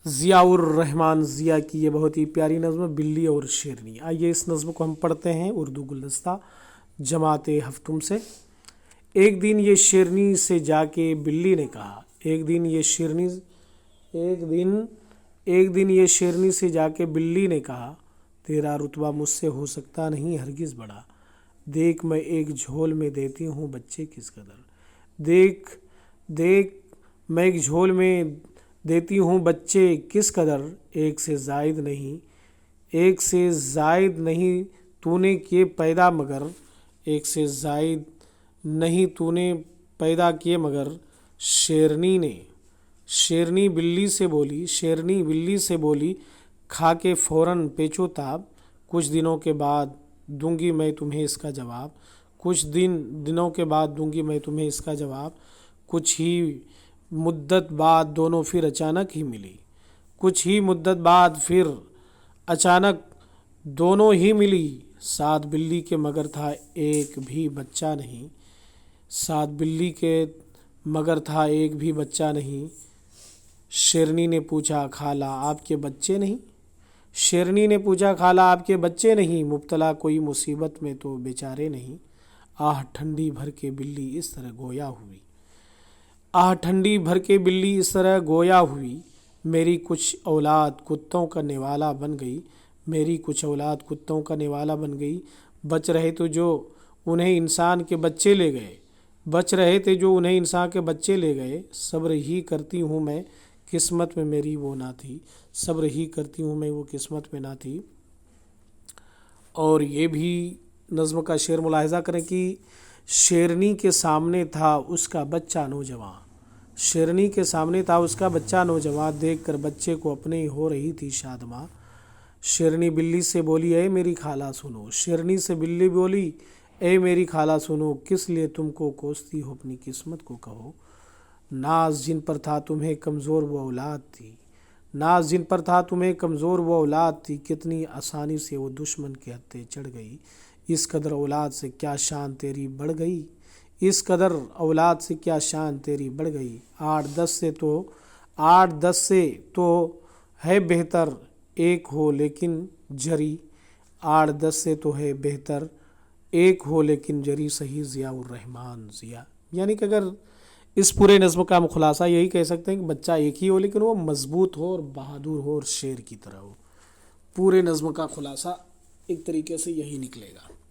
ضیاء الرحمان ضیاء کی یہ بہت ہی پیاری نظم ہے بلی اور شیرنی۔ آئیے اس نظم کو ہم پڑھتے ہیں اردو گلدستہ جماعت ہفتم سے۔ ایک دن یہ شیرنی سے جا کے بلی نے کہا، ایک دن یہ شیرنی سے جا کے بلی نے کہا، تیرا رتبہ مجھ سے ہو سکتا نہیں ہرگز بڑا، دیکھ میں ایک جھول میں دیتی ہوں بچے کس قدر، دیکھ میں ایک جھول میں دیتی ہوں بچے کس قدر، ایک سے زائد نہیں تو نے کیے پیدا مگر، ایک سے زائد نہیں تو نے پیدا کیے مگر، شیرنی بلی سے بولی کھا کے فوراً پیچو تاب، کچھ دنوں کے بعد دوں گی میں تمہیں اس کا جواب، دنوں کے بعد دوں گی میں تمہیں اس کا جواب، کچھ ہی مدت بعد دونوں پھر اچانک ہی ملی، ساتھ بلی کے مگر تھا ایک بھی بچہ نہیں، شیرنی نے پوچھا خالہ آپ کے بچے نہیں، مبتلا کوئی مصیبت میں تو بیچارے نہیں، آہ ٹھنڈی بھر کے بلی اس طرح گویا ہوئی، میری کچھ اولاد کتوں کا نوالا بن گئی، بچ رہے تھے جو انہیں انسان کے بچے لے گئے، صبر ہی کرتی ہوں میں قسمت میں وہ قسمت میں نہ تھی۔ اور یہ بھی نظم کا شعر ملاحظہ کریں کہ شیرنی کے سامنے تھا اس کا بچہ نوجوان، دیکھ کر بچے کو اپنے ہو رہی تھی شادماں، شیرنی بلی سے بولی اے میری خالہ سنو، کس لیے تم کو کوستی ہو اپنی قسمت کو کہو، ناز جن پر تھا تمہیں کمزور وہ اولاد تھی، کتنی آسانی سے وہ دشمن کے ہتھے چڑھ گئی، اس قدر اولاد سے کیا شان تیری بڑھ گئی، 8-10 سے تو ہے بہتر ایک ہو لیکن جری صحیح ضیاء الرحمان ضیاء۔ یعنی کہ اگر اس پورے نظم کا ہم خلاصہ یہی کہہ سکتے ہیں کہ بچہ ایک ہی ہو لیکن وہ مضبوط ہو اور بہادر ہو اور شیر کی طرح ہو۔ پورے نظم کا خلاصہ ایک طریقے سے یہی نکلے گا۔